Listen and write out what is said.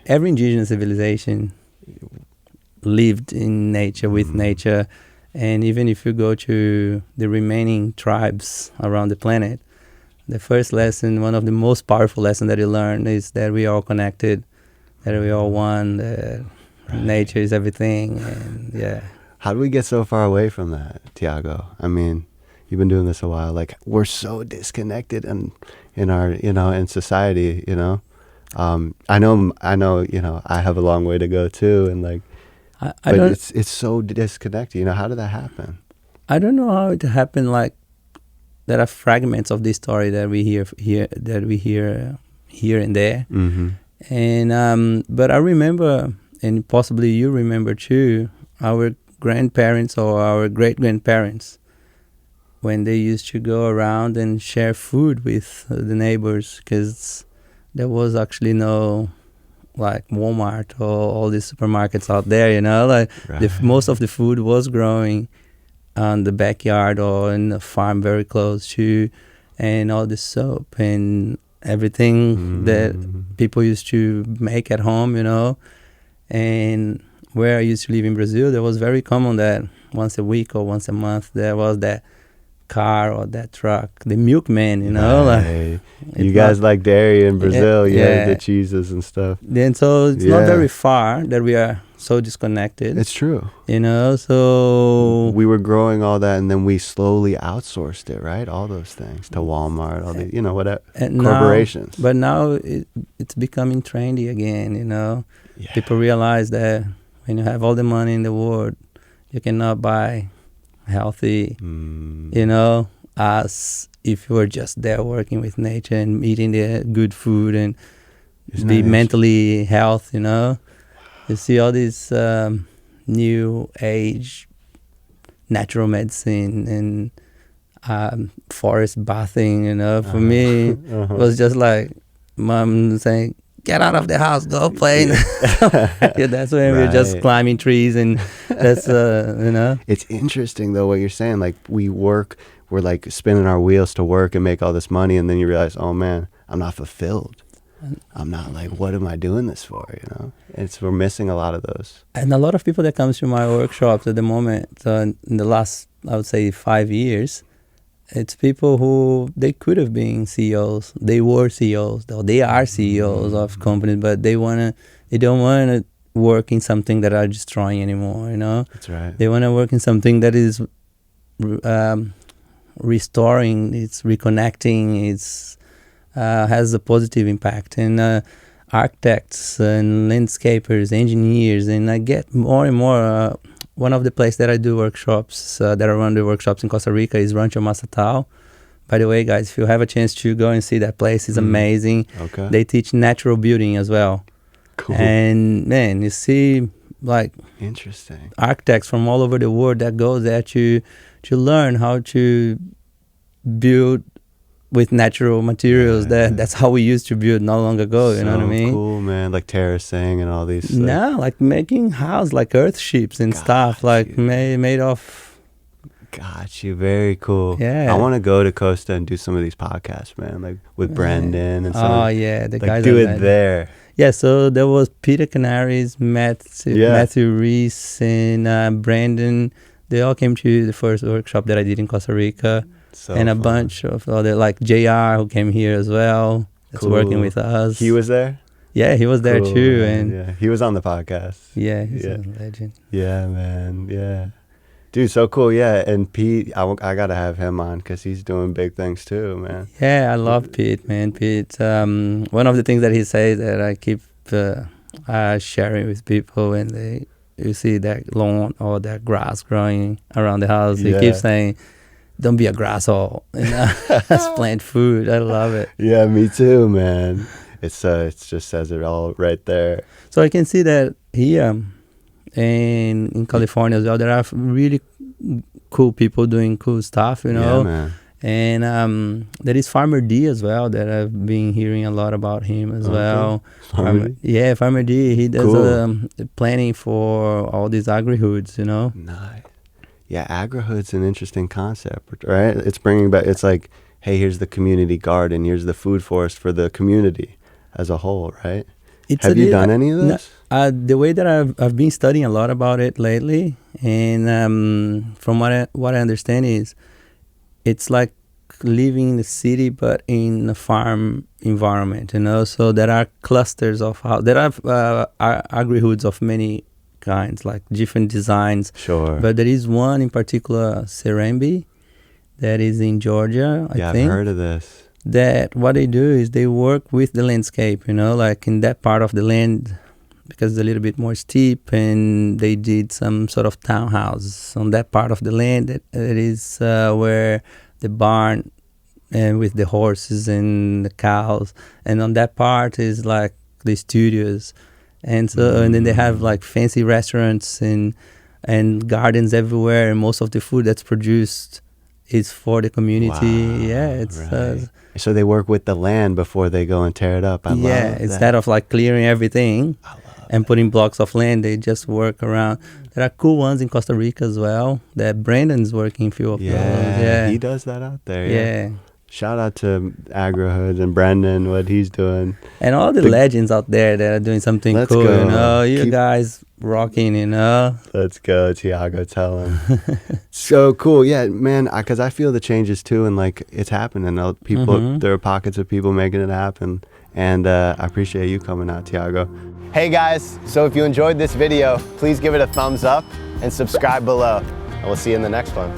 Every indigenous civilization lived in nature, with nature. And even if you go to the remaining tribes around the planet, the first lesson, one of the most powerful lessons that you learn is that we are all connected, that we are one, that nature is everything. And yeah. How do we get so far away from that, Thiago? I mean, you've been doing this a while. Like, we're so disconnected in our, in society, I know, I have a long way to go too. And like, I don't, it's so disconnected. How did that happen? I don't know how it happened. Like, there are fragments of this story that we hear here and there. Mm-hmm. And but I remember, and possibly you remember too, our grandparents or our great-grandparents, when they used to go around and share food with the neighbors, because there was actually no like Walmart or all these supermarkets out there, like Right. most of the food was growing on the backyard or in the farm very close to, and all the soap and everything that people used to make at home, and where I used to live in Brazil, there was very common that once a week or once a month there was that car or that truck, the milkman, Right. You guys like dairy in Brazil, the cheeses and stuff. Then so it's not very far that we are so disconnected. It's true. So we were growing all that, and then we slowly outsourced it, right? All those things to Walmart, all the whatever corporations. But now it's becoming trendy again. Yeah. People realize that when you have all the money in the world, you cannot buy healthy, as if you were just there working with nature and eating the good food and be mentally healthy, You see all this new age natural medicine and forest bathing, For me, it was just like mom saying, get out of the house, go play. That's when we're just climbing trees, and that's, It's interesting, though, what you're saying. Like, we're like spinning our wheels to work and make all this money, and then you realize, oh, man, I'm not fulfilled. I'm not like, what am I doing this for, We're missing a lot of those. And a lot of people that comes to my workshops at the moment, in the last, I would say, 5 years, it's people who, they could have been CEOs. They were CEOs, though they are CEOs of companies, but they don't want to work in something that are destroying anymore, That's right. They want to work in something that is restoring, it's reconnecting, it's has a positive impact. And architects and landscapers, engineers, and I get more and more. One of the places that I do workshops, that I run the workshops in Costa Rica, is Rancho Masatal. By the way, guys, if you have a chance to go and see that place, it's amazing. Okay. They teach natural building as well. Cool. And man, you see like interesting architects from all over the world that go there to learn how to build with natural materials. That's how we used to build not long ago. You know what I mean? Cool, man. Like terracing and all these. No, like making house like earth ships and stuff, like made of. Got you. Very cool. Yeah. I want to go to Costa and do some of these podcasts, man. Like with Brandon and some. Oh yeah, the guys do it there. Yeah. So there was Peter Canaris, Matthew Reese, and Brandon. They all came to the first workshop that I did in Costa Rica. And a bunch of other, like JR, who came here as well. That's working with us. He was there? Yeah, he was there too. And yeah, he was on the podcast. Yeah, he's a legend. Yeah, man. Yeah. Dude, so cool. Yeah. And Pete, I got to have him on because he's doing big things too, man. Yeah, I love Pete, man. Pete, one of the things that he says that I keep sharing with people when you see that lawn or that grass growing around the house, he keeps saying, don't be a grasshole. Let's plant food. I love it. Yeah, me too, man. It just says it all right there. So I can see that here and in California as well, there are really cool people doing cool stuff, Yeah, man. And there is Farmer D as well, that I've been hearing a lot about him as well. Farmer D? Farmer D. He does planning for all these agri-hoods, Nice. Yeah, agri-hood's an interesting concept, right? It's bringing back, it's like, hey, here's the community garden, here's the food forest for the community as a whole, right? It's Have you done any of this? The way that I've been studying a lot about it lately, and from what I understand is, it's like living in the city but in a farm environment. So there are clusters of there are agrihoods of many kinds, like different designs. Sure. But there is one in particular, Serembe, that is in Georgia. I think. I've heard of this. That what they do is they work with the landscape, like in that part of the land, because it's a little bit more steep, and they did some sort of townhouse on that part of the land. That it is where the barn and with the horses and the cows, and on that part is like the studios, and so and then they have like fancy restaurants and gardens everywhere, and most of the food that's produced is for the community. Wow, yeah, it's right. So they work with the land before they go and tear it up. I love that. Instead of like clearing everything and putting blocks of land, they just work around. There are cool ones in Costa Rica as well that Brandon's working a few of those. Yeah, he does that out there. Yeah. Shout out to AgroHood and Brandon, what he's doing. And all the legends out there that are doing something cool, go. You guys rocking, Let's go, Thiago, tell him. So cool. Yeah, man, because I feel the changes too, and like it's happening. People, there are pockets of people making it happen. And I appreciate you coming out, Thiago. Hey guys, so if you enjoyed this video, please give it a thumbs up and subscribe below. And we'll see you in the next one.